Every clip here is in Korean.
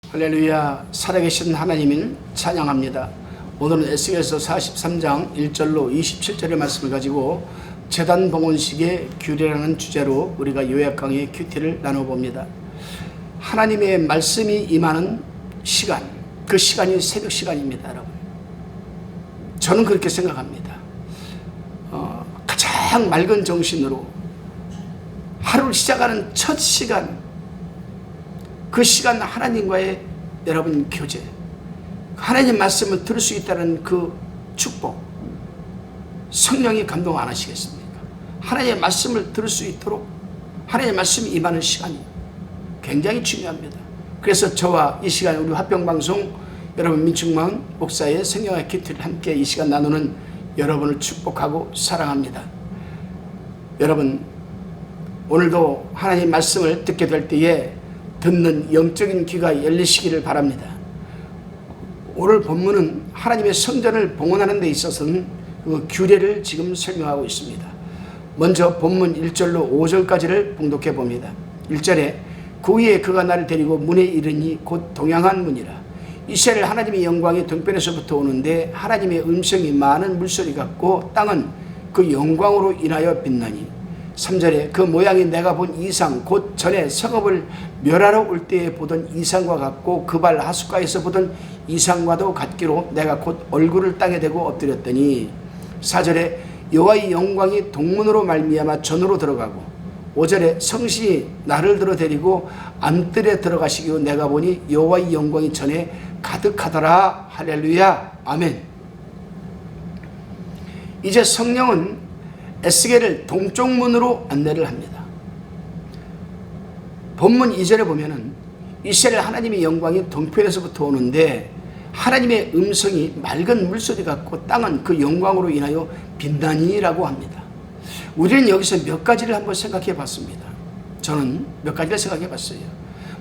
할렐루야. 살아계신 하나님을 찬양합니다. 오늘은 에스겔서 43장 1절로 27절의 말씀을 가지고 제단 봉헌식의 규례라는 주제로 우리가 요약 강의 큐티를 나눠봅니다. 하나님의 말씀이 임하는 시간, 그 시간이 새벽 시간입니다, 여러분. 저는 그렇게 생각합니다. 가장 맑은 정신으로 하루를 시작하는 첫 시간, 그 시간 하나님과의 여러분 교제, 하나님 말씀을 들을 수 있다는 그 축복, 성령이 감동 안 하시겠습니까? 하나님의 말씀을 들을 수 있도록 하나님의 말씀이 임하는 시간이 굉장히 중요합니다. 그래서 저와 이 시간 우리 화평방송 여러분 민충만 목사의 성령의 큐티를 함께 이 시간 나누는 여러분을 축복하고 사랑합니다. 여러분, 오늘도 하나님 말씀을 듣게 될 때에 듣는 영적인 귀가 열리시기를 바랍니다. 오늘 본문은 하나님의 성전을 봉헌하는 데 있어서는 그 규례를 지금 설명하고 있습니다. 먼저 본문 1절로 5절까지를 봉독해 봅니다. 1절에 그 후에 그가 나를 데리고 문에 이르니 곧 동양한 문이라. 이스라엘 하나님의 영광이 동편에서부터 오는데 하나님의 음성이 많은 물소리 같고 땅은 그 영광으로 인하여 빛나니. 3절에 그 모양이 내가 본 이상 곧 전에 성읍을 멸하러 올 때에 보던 이상과 같고 그 발 하숫가에서 보던 이상과도 같기로 내가 곧 얼굴을 땅에 대고 엎드렸더니. 4절에 여호와의 영광이 동문으로 말미암아 전으로 들어가고. 5절에 성신이 나를 들어 데리고 안뜰에 들어가시기로 내가 보니 여호와의 영광이 전에 가득하더라. 할렐루야. 아멘. 이제 성령은 에스겔을 동쪽 문으로 안내를 합니다. 본문 2절에 보면은 이스라엘 하나님의 영광이 동편에서부터 오는데 하나님의 음성이 맑은 물소리 같고 땅은 그 영광으로 인하여 빛나니라고 합니다. 우리는 여기서 몇 가지를 한번 생각해 봤습니다. 저는 몇 가지를 생각해 봤어요.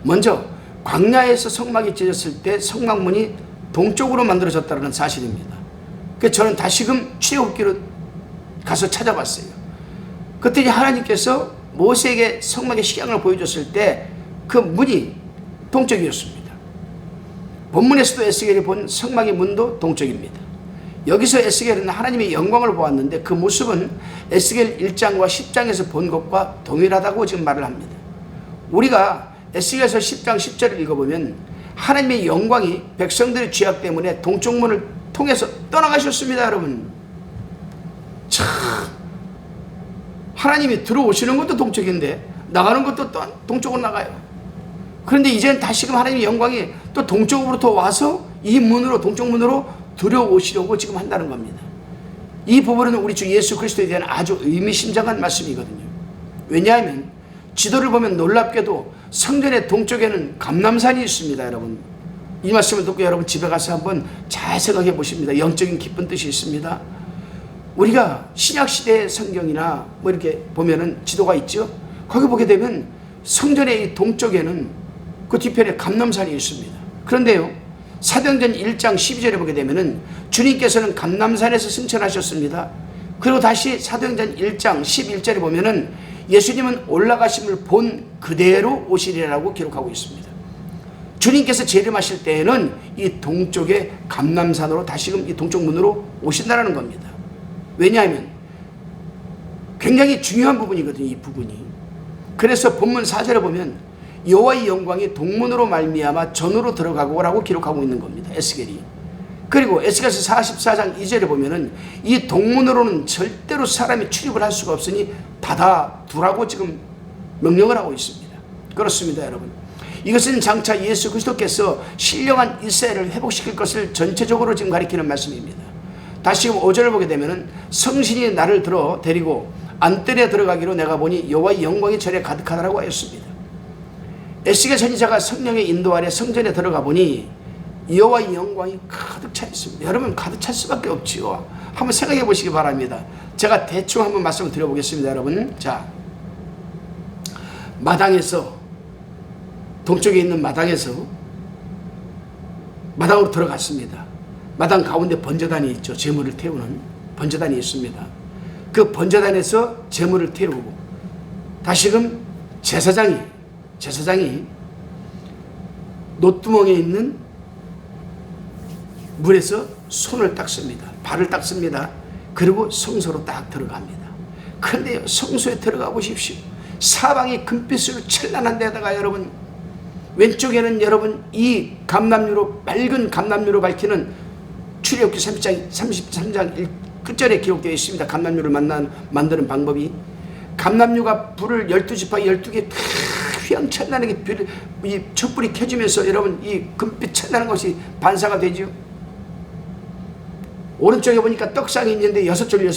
먼저 광야에서 성막이 찢어졌을 때 성막문이 동쪽으로 만들어졌다는 사실입니다. 그래서 저는 다시금 출애굽기로 가서 찾아봤어요. 그때 하나님께서 모세에게 성막의 식양을 보여줬을 때 그 문이 동쪽이었습니다. 본문에서도 에스겔이 본 성막의 문도 동쪽입니다. 여기서 에스겔은 하나님의 영광을 보았는데 그 모습은 에스겔 1장과 10장에서 본 것과 동일하다고 지금 말을 합니다. 우리가 에스겔서 10장 10절을 읽어보면 하나님의 영광이 백성들의 죄악 때문에 동쪽 문을 통해서 떠나가셨습니다, 여러분. 참, 하나님이 들어오시는 것도 동쪽인데 나가는 것도 또 동쪽으로 나가요. 그런데 이제는 다시금 하나님의 영광이 또 동쪽으로부터 와서 이 문으로, 동쪽 문으로 들어오시려고 지금 한다는 겁니다. 이 부분은 우리 주 예수 그리스도에 대한 아주 의미심장한 말씀이거든요. 왜냐하면 지도를 보면 놀랍게도 성전의 동쪽에는 감람산이 있습니다, 여러분. 이 말씀을 듣고 여러분 집에 가서 한번 잘 생각해 보십니다. 영적인 깊은 뜻이 있습니다. 우리가 신약시대의 성경이나 뭐 이렇게 보면은 지도가 있죠. 거기 보게 되면 성전의 이 동쪽에는 그 뒤편에 감람산이 있습니다. 그런데요, 사도행전 1장 12절에 보게 되면은 주님께서는 감람산에서 승천하셨습니다. 그리고 다시 사도행전 1장 11절에 보면은 예수님은 올라가심을 본 그대로 오시리라고 기록하고 있습니다. 주님께서 재림하실 때에는 이 동쪽의 감람산으로 다시금 이 동쪽 문으로 오신다는 겁니다. 왜냐하면 굉장히 중요한 부분이거든요, 이 부분이. 그래서 본문 4절에 보면 여호와의 영광이 동문으로 말미암아 전으로 들어가고라고 기록하고 있는 겁니다, 에스겔이. 그리고 에스겔서 44장 2절에 보면은 이 동문으로는 절대로 사람이 출입을 할 수가 없으니 닫아두라고 지금 명령을 하고 있습니다. 그렇습니다, 여러분. 이것은 장차 예수 그리스도께서 신령한 이스라엘을 회복시킬 것을 전체적으로 지금 가리키는 말씀입니다. 다시금 5절을 보게 되면은 성신이 나를 들어 데리고 안뜰에 들어가기로 내가 보니 여호와의 영광이 전에 가득하다라고 하였습니다. 에스겔 선지자가 성령의 인도 아래 성전에 들어가 보니 여호와의 영광이 가득 차 있습니다. 여러분, 가득 찰 수밖에 없지요. 한번 생각해 보시기 바랍니다. 제가 대충 한번 말씀을 드려보겠습니다, 여러분. 자, 마당에서, 동쪽에 있는 마당에서 마당으로 들어갔습니다. 마당 가운데 번제단이 있죠. 제물을 태우는 번제단이 있습니다. 그 번제단에서 제물을 태우고 다시금 제사장이 노뚜껑에 있는 물에서 손을 닦습니다. 발을 닦습니다. 그리고 성소로 딱 들어갑니다. 그런데 성소에 들어가 보십시오. 사방이 금빛으로 찬란한 데다가 여러분, 왼쪽에는 여러분 이 감람류로, 맑은 감람류로 밝히는 출애굽기 33장 끝절에 기록되어 있습니다. 감람류를 만드는 방법이, 감람류가 불을 12지파 12개 휘황찬란하게 이 촛불이 켜지면서 여러분 이 금빛 찬란한 것이 반사가 되죠. 오른쪽에 보니까 떡상이 있는데 6줄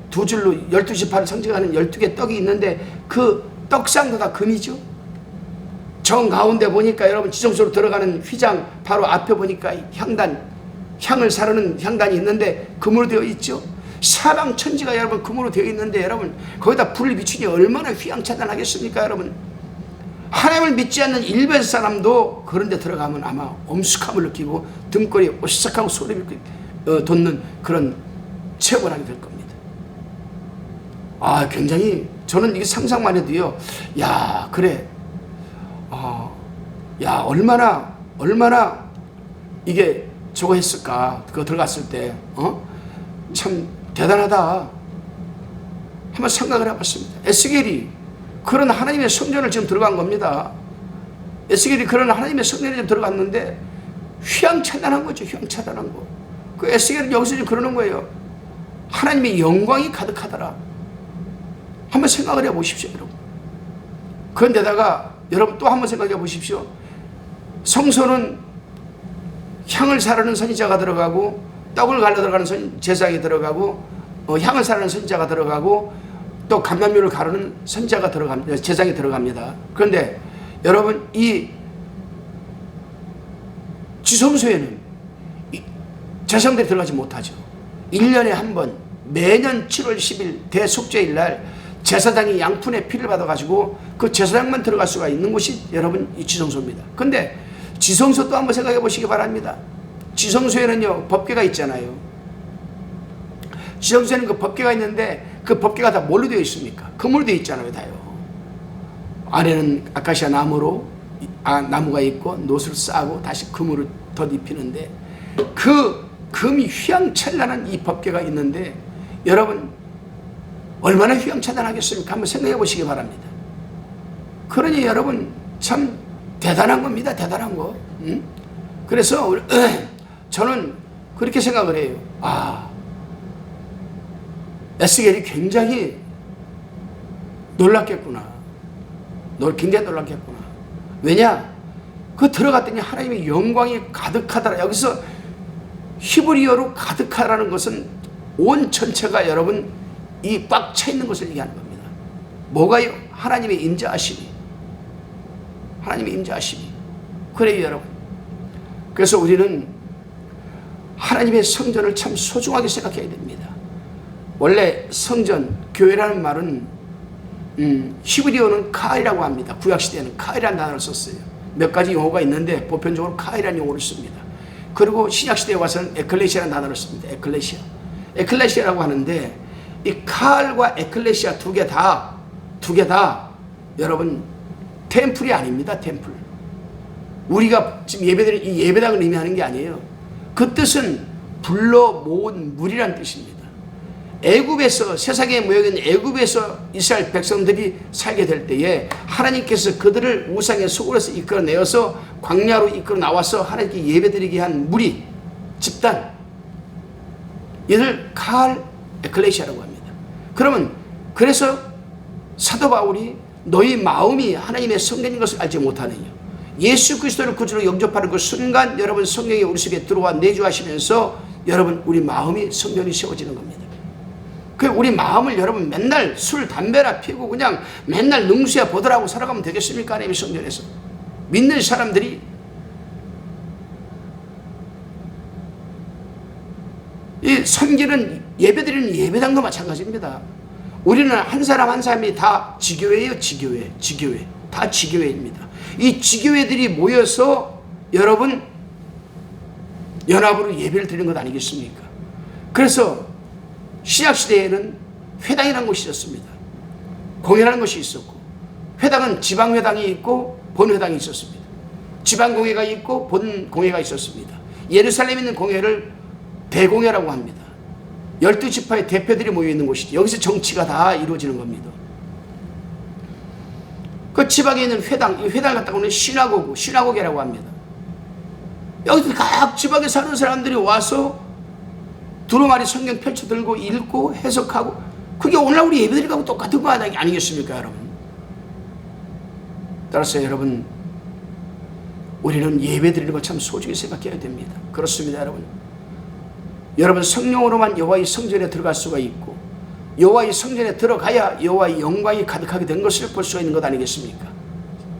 2줄로 12지파를 상징하는 12개 떡이 있는데 그 떡상도 다 금이죠. 정 가운데 보니까 여러분 지성소로 들어가는 휘장 바로 앞에 보니까 향을 사르는 향단이 있는데 금으로 되어 있죠. 사방 천지가 여러분 금으로 되어 있는데 여러분 거기다 불을 비추니 얼마나 휘황찬란하겠습니까? 여러분, 하나님을 믿지 않는 일반 사람도 그런 데 들어가면 아마 엄숙함을 느끼고 등골이 오싹하고 소름이 돋는 그런 체험을 하게 될 겁니다. 굉장히 저는 이게 상상만 해도요, 야 그래, 야 얼마나 이게 저거 했을까. 그거 들어갔을 때 참 대단하다 한번 생각을 해봤습니다. 에스겔이 그런 하나님의 성전을 지금 들어간 겁니다. 에스겔이 그런 하나님의 성전에 지금 들어갔는데 휘황찬란한 거죠. 휘황찬란한 거. 그 에스겔은 여기서 지금 그러는 거예요. 하나님의 영광이 가득하더라. 한번 생각을 해보십시오, 여러분. 그런데다가 여러분 또 한번 생각해 보십시오. 성소는 향을 사르는 선지자가 들어가고, 떡을 갈려 들어가는 제사장이 들어가고, 향을 사르는 선지자가 들어가고, 또 감람류를 가르는 선지자가 들어갑니다. 제사장이 들어갑니다. 그런데 여러분 이 지성소에는 제사장들이 들어가지 못하죠. 1년에 한 번 매년 7월 10일 대속죄일 날 제사장이 양푼의 피를 받아가지고 그 제사장만 들어갈 수가 있는 곳이 여러분 이 지성소입니다. 근데 지성소 또 한번 생각해 보시기 바랍니다. 지성소에는요 법궤가 있잖아요. 지성소에는 그 법궤가 있는데 그 법궤가 다 뭘로 되어 있습니까? 금으로 되어 있잖아요. 다요. 안에는 아카시아 나무로 나무가 있고 놋을 싸고 다시 금으로 덧입히는데 그 금이 휘황찬란한 이 법궤가 있는데 여러분 얼마나 휘황찬란하겠습니까? 한번 생각해 보시기 바랍니다. 그러니 여러분 참 대단한 겁니다. 대단한 거. 그래서 저는 그렇게 생각을 해요. 에스겔이 굉장히 놀랐겠구나. 굉장히 놀랐겠구나. 왜냐? 그 들어갔더니 하나님의 영광이 가득하더라. 여기서 히브리어로 가득하라는 것은 온 전체가 여러분 이 꽉 차 있는 것을 얘기하는 겁니다. 뭐가요? 하나님의 임재하심이. 하나님의 임재하심이. 그래요, 여러분. 그래서 우리는 하나님의 성전을 참 소중하게 생각해야 됩니다. 원래 성전, 교회라는 말은 히브리어는 카이라고 합니다. 구약시대에는 카이라는 단어를 썼어요. 몇 가지 용어가 있는데 보편적으로 카이라는 용어를 씁니다. 그리고 신약시대에 와서는 에클레시아라는 단어를 씁니다. 에클레시아라고 하는데 이 카알과 에클레시아 두 개 다 여러분 템플이 아닙니다. 템플. 우리가 지금 예배드리는 이 예배당을 의미하는 게 아니에요. 그 뜻은 불러 모은 물이란 뜻입니다. 애굽에서 세상에 모여있는 애굽에서 이스라엘 백성들이 살게 될 때에 하나님께서 그들을 우상의 소굴에서 이끌어내어서 광야로 이끌어 나와서 하나님께 예배드리게 한 무리 집단, 이들 카알 에클레시아라고 합니다. 그러면 그래서 사도 바울이 너희 마음이 하나님의 성전인 것을 알지 못하느냐, 예수 그리스도를 구주로 영접하는 그 순간 여러분 성령이 우리 속에 들어와 내주하시면서 여러분 우리 마음이 성전이 세워지는 겁니다. 그 우리 마음을 여러분 맨날 술 담배나 피고 그냥 맨날 능수야 보더라고 살아가면 되겠습니까? 하나님의 성전에서 믿는 사람들이 이 섬기는 예배드리는 예배당도 마찬가지입니다. 우리는 한 사람 한 사람이 다 지교회예요. 지교회 다 지교회입니다. 이 지교회들이 모여서 여러분 연합으로 예배를 드리는 것 아니겠습니까? 그래서 신약시대에는 회당이라는 것이 있었습니다. 공회라는 것이 있었고, 회당은 지방회당이 있고 본회당이 있었습니다. 지방공회가 있고 본공회가 있었습니다. 예루살렘에 있는 공회를 대공회라고 합니다. 12지파의 대표들이 모여있는 곳이죠. 여기서 정치가 다 이루어지는 겁니다. 그 지방에 있는 회당, 이 회당 갖다가 오는 시나고게라고 합니다. 여기서 각 지방에 사는 사람들이 와서 두루마리 성경 펼쳐 들고 읽고 해석하고, 그게 오늘날 우리 예배드리고 똑같은 거 아니겠습니까, 여러분? 따라서 여러분, 우리는 예배드리는 걸 참 소중히 생각해야 됩니다. 그렇습니다, 여러분. 여러분, 성령으로만 여호와의 성전에 들어갈 수가 있고, 여호와의 성전에 들어가야 여호와의 영광이 가득하게 된 것을 볼 수가 있는 것 아니겠습니까?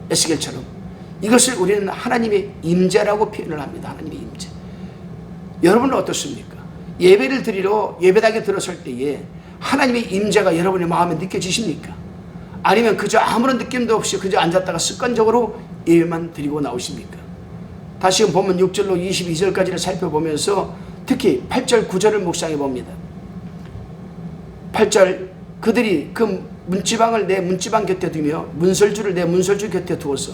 에스겔처럼 이것을 우리는 하나님의 임재라고 표현을 합니다. 하나님의 임재. 여러분은 어떻습니까? 예배를 드리러 예배당에 들어설 때에 하나님의 임재가 여러분의 마음에 느껴지십니까? 아니면 그저 아무런 느낌도 없이 그저 앉았다가 습관적으로 예배만 드리고 나오십니까? 다시금 본문 6절로 22절까지를 살펴보면서 특히 8절 9절을 묵상해 봅니다. 8절, 그들이 그 문지방을 내 문지방 곁에 두며 문설주를 내 문설주 곁에 두어서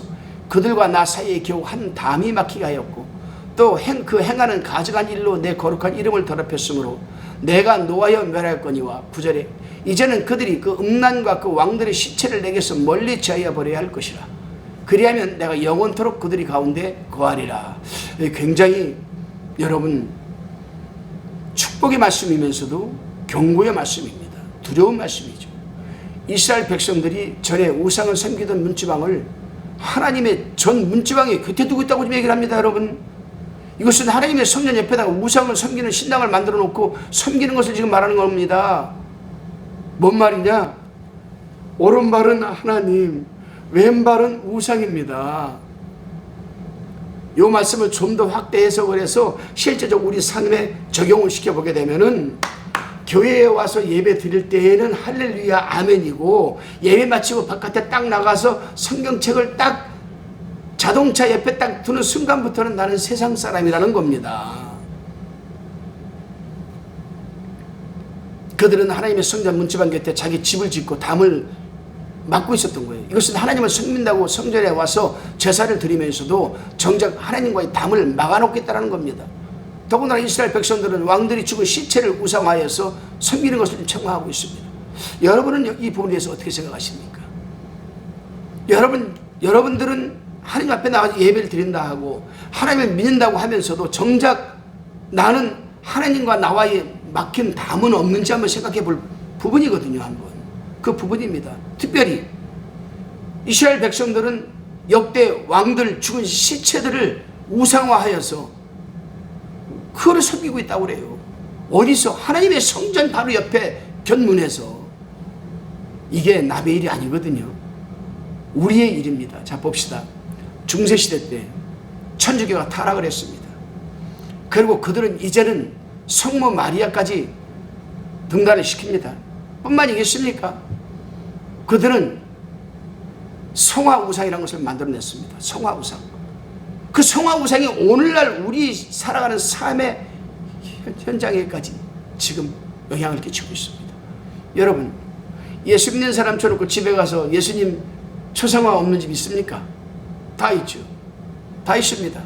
그들과 나 사이에 겨우 한 담이 막히게 하였고, 또 그 행하는 가증한 일로 내 거룩한 이름을 더럽혔으므로 내가 노하여 멸하였거니와. 9절에 이제는 그들이 그 음란과 그 왕들의 시체를 내게서 멀리 제하여 버려야 할 것이라. 그리하면 내가 영원토록 그들이 가운데 거하리라. 굉장히 여러분 축복의 말씀이면서도 경고의 말씀입니다. 두려운 말씀이죠. 이스라엘 백성들이 전에 우상을 섬기던 문지방을 하나님의 전 문지방에 곁에 두고 있다고 좀 얘기를 합니다. 여러분, 이것은 하나님의 성전 옆에다가 우상을 섬기는 신당을 만들어 놓고 섬기는 것을 지금 말하는 겁니다. 뭔 말이냐? 오른발은 하나님, 왼발은 우상입니다. 이 말씀을 좀 더 확대 해석을 해서 실제적으로 우리 삶에 적용을 시켜보게 되면은, 교회에 와서 예배 드릴 때에는 할렐루야 아멘이고, 예배 마치고 바깥에 딱 나가서 성경책을 딱 자동차 옆에 딱 두는 순간부터는 나는 세상 사람이라는 겁니다. 그들은 하나님의 성전 문지방 곁에 자기 집을 짓고 담을 막고 있었던 거예요. 이것은 하나님을 섬긴다고 성전에 와서 제사를 드리면서도 정작 하나님과의 담을 막아놓겠다는 겁니다. 더군다나 이스라엘 백성들은 왕들이 죽은 시체를 우상화해서 섬기는 것을 청하고 있습니다. 여러분은 이 부분에 대해서 어떻게 생각하십니까? 여러분들은 하나님 앞에 나가서 예배를 드린다 하고 하나님을 믿는다고 하면서도 정작 나는 하나님과 나와의 막힌 담은 없는지 한번 생각해 볼 부분이거든요. 한번 그 부분입니다. 특별히 이스라엘 백성들은 역대 왕들 죽은 시체들을 우상화하여서 그거를 섬기고 있다고 그래요. 어디서? 하나님의 성전 바로 옆에 견문에서. 이게 남의 일이 아니거든요. 우리의 일입니다. 자, 봅시다. 중세시대 때 천주교가 타락을 했습니다. 그리고 그들은 이제는 성모 마리아까지 등단을 시킵니다. 뿐만이겠습니까? 그들은 성화우상이라는 것을 만들어냈습니다. 성화우상. 그 성화우상이 오늘날 우리 살아가는 삶의 현장에까지 지금 영향을 끼치고 있습니다. 여러분, 예수 믿는 사람 쳐놓고 집에 가서 예수님 초상화 없는 집 있습니까? 다 있죠. 다 있습니다.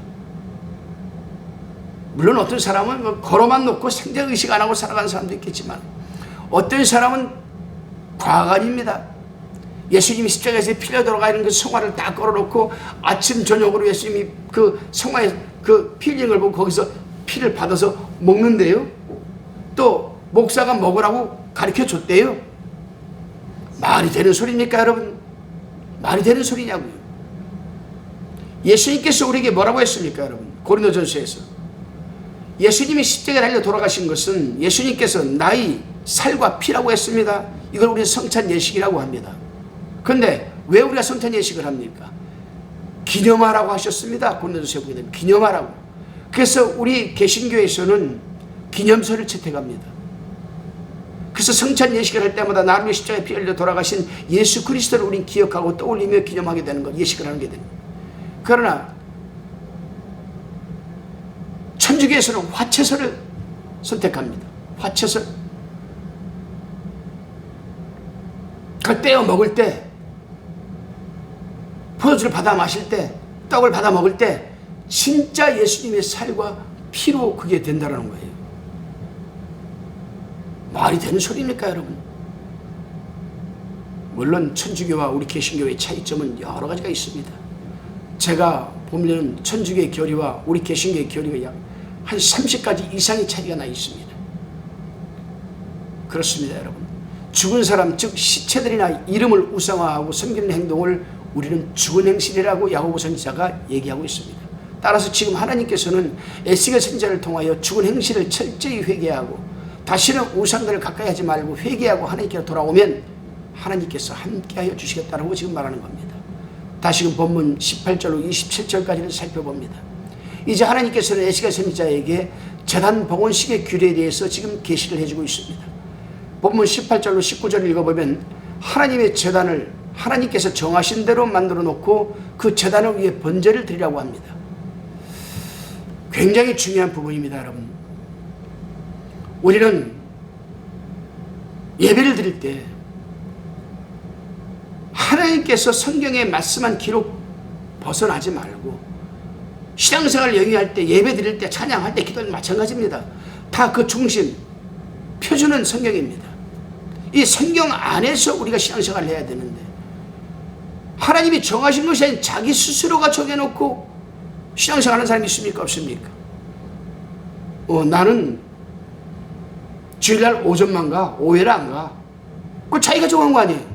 물론 어떤 사람은 뭐 걸어만 놓고 생자의식 안 하고 살아가는 사람도 있겠지만, 어떤 사람은 과간입니다. 예수님이 십자가에서 피 흘려 있는 그 성화를 딱 걸어놓고 아침 저녁으로 예수님이 그 성화에 그 피 흘린 걸 보고 거기서 피를 받아서 먹는데요. 또 목사가 먹으라고 가르쳐 줬대요. 말이 되는 소리입니까, 여러분? 말이 되는 소리냐고요. 예수님께서 우리에게 뭐라고 했습니까, 여러분? 고린도전서에서 예수님이 십자가에 달려 돌아가신 것은 예수님께서 나의 살과 피라고 했습니다. 이걸 우리는 성찬 예식이라고 합니다. 그런데 왜 우리가 성찬 예식을 합니까? 기념하라고 하셨습니다. 고린도전서에 보게 되면 기념하라고. 그래서 우리 개신교에서는 기념서를 채택합니다. 그래서 성찬 예식을 할 때마다 나름의 십자가에 피 흘려 돌아가신 예수 그리스도를 우리는 기억하고 떠올리며 기념하게 되는 것, 예식을 하게 됩니다. 그러나 천주교에서는 화채설을 선택합니다. 화채설. 그걸 떼어 먹을 때, 포도주를 받아 마실 때 떡을 받아 먹을 때 진짜 예수님의 살과 피로 그게 된다는 거예요. 말이 되는 소리입니까 여러분? 물론 천주교와 우리 개신교의 차이점은 여러 가지가 있습니다. 제가 보면 천주교의 교리와 우리 개신교의 교리가 약 한 30가지 이상의 차이가 나 있습니다. 그렇습니다 여러분. 죽은 사람 즉 시체들이나 이름을 우상화하고 섬기는 행동을 우리는 죽은 행실이라고 야고보 선지자가 얘기하고 있습니다. 따라서 지금 하나님께서는 에스겔 선지자를 통하여 죽은 행실을 철저히 회개하고 다시는 우상들을 가까이 하지 말고 회개하고 하나님께로 돌아오면 하나님께서 함께하여 주시겠다고 지금 말하는 겁니다. 다시금 본문 18절로 27절까지를 살펴봅니다. 이제 하나님께서는 에스겔 선지자에게 제단 봉헌식의 규례에 대해서 지금 계시를 해주고 있습니다. 본문 18절로 19절을 읽어보면 하나님의 제단을 하나님께서 정하신 대로 만들어 놓고 그 제단을 위해 번제를 드리라고 합니다. 굉장히 중요한 부분입니다 여러분. 우리는 예배를 드릴 때 하나님께서 성경에 말씀한 기록 벗어나지 말고 신앙생활을 영위할 때 예배 드릴 때 찬양할 때 기도는 마찬가지입니다. 다 그 중심 표준은 성경입니다. 이 성경 안에서 우리가 신앙생활을 해야 되는데 하나님이 정하신 것이 아닌 자기 스스로가 정해놓고 신앙생활하는 사람이 있습니까 없습니까? 나는 주일날 오전만 가 오후에는 안 가. 그거 자기가 정한 거 아니에요.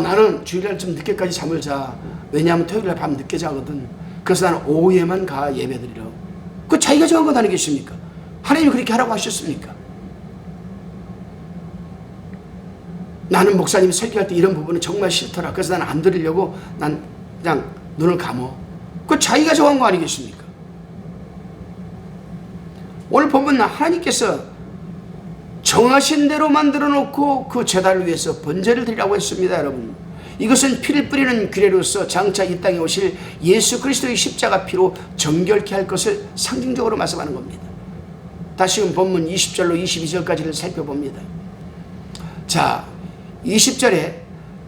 나는 주일날 좀 늦게까지 잠을 자. 왜냐하면 토요일날 밤 늦게 자거든. 그래서 나는 오후에만 가 예배드리러. 그거 자기가 정한 건 아니겠습니까? 하나님이 그렇게 하라고 하셨습니까? 나는 목사님이 설교할 때 이런 부분은 정말 싫더라. 그래서 나는 안 들으려고 난 그냥 눈을 감어. 그거 자기가 정한 거 아니겠습니까? 오늘 보면 하나님께서 정하신 대로 만들어 놓고 그 제단을 위해서 번제를 드리라고 했습니다 여러분. 이것은 피를 뿌리는 규례로서 장차 이 땅에 오실 예수 그리스도의 십자가 피로 정결케 할 것을 상징적으로 말씀하는 겁니다. 다시금 본문 20절로 22절까지를 살펴봅니다. 자 20절에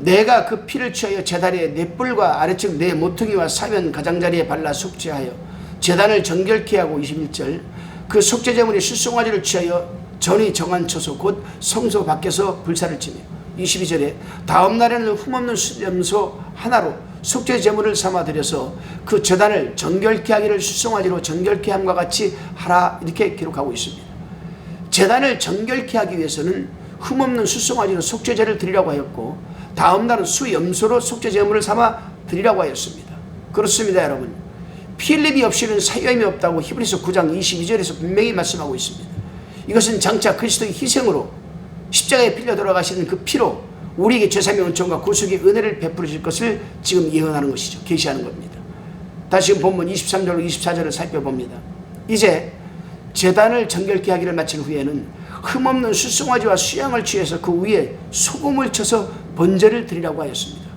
내가 그 피를 취하여 제단의 네 뿔과 아래측 네 모퉁이와 사면 가장자리에 발라 속죄하여 제단을 정결케 하고 21절 그 속죄제물의 수송아지를 취하여 전이 정한 처소 곧 성소 밖에서 불사를 치며 22절에 다음 날에는 흠없는 수염소 하나로 속죄제물을 삼아 드려서 그 제단을 정결케 하기를 수송아지로 정결케 함과 같이 하라 이렇게 기록하고 있습니다. 제단을 정결케 하기 위해서는 흠없는 수송아지로 속죄제를 드리라고 하였고 다음 날은 수염소로 속죄제물을 삼아 드리라고 하였습니다. 그렇습니다 여러분. 피 흘림이 없이는 사유함이 없다고 히브리서 9장 22절에서 분명히 말씀하고 있습니다. 이것은 장차 그리스도의 희생으로 십자가에 빌려 돌아가시는 그 피로 우리에게 죄사함의 은총과 구속의 은혜를 베풀어 줄 것을 지금 예언하는 것이죠. 계시하는 겁니다. 다시 본문 23절로 24절을 살펴봅니다. 이제 제단을 정결케 하기를 마친 후에는 흠없는 수송아지와 수양을 취해서 그 위에 소금을 쳐서 번제를 드리라고 하였습니다.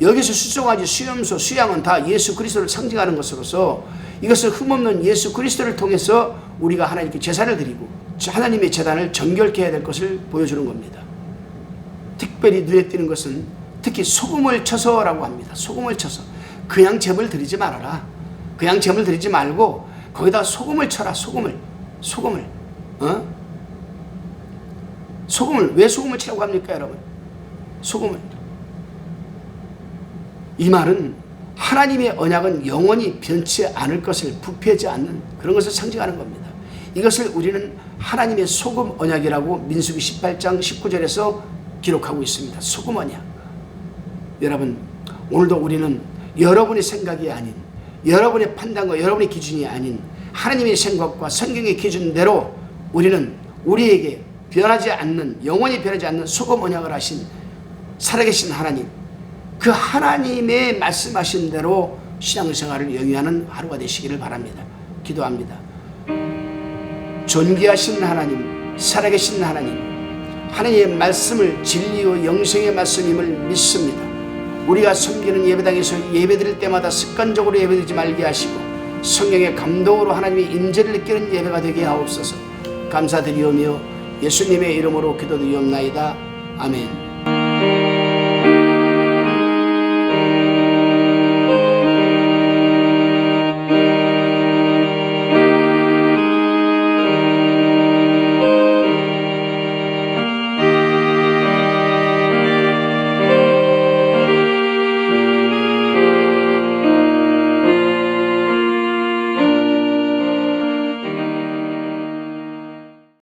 여기서 수송아지, 수염소, 수양은 다 예수 그리스도를 상징하는 것으로서 이것을 흠없는 예수 그리스도를 통해서 우리가 하나님께 제사를 드리고 하나님의 제단을 정결케 해야 될 것을 보여주는 겁니다. 특별히 눈에 띄는 것은 특히 소금을 쳐서라고 합니다. 소금을 쳐서. 그냥 제물 드리지 말아라. 그냥 제물 드리지 말고 거기다 소금을 쳐라. 소금을. 소금을 왜 소금을 치라고 합니까 여러분? 소금을. 이 말은 하나님의 언약은 영원히 변치 않을 것을 부패하지 않는 그런 것을 상징하는 겁니다. 이것을 우리는 하나님의 소금 언약이라고 민수기 18장 19절에서 기록하고 있습니다. 소금 언약. 여러분 오늘도 우리는 여러분의 생각이 아닌 여러분의 판단과 여러분의 기준이 아닌 하나님의 생각과 성경의 기준대로 우리는 우리에게 변하지 않는 영원히 변하지 않는 소금 언약을 하신 살아계신 하나님 그 하나님의 말씀하신 대로 신앙생활을 영위하는 하루가 되시기를 바랍니다. 기도합니다. 존귀하신 하나님 살아계신 하나님 하나님의 말씀을 진리요 영생의 말씀임을 믿습니다. 우리가 섬기는 예배당에서 예배드릴 때마다 습관적으로 예배드리지 말게 하시고 성령의 감동으로 하나님의 임재를 느끼는 예배가 되게 하옵소서. 감사드리오며 예수님의 이름으로 기도드리옵나이다. 아멘.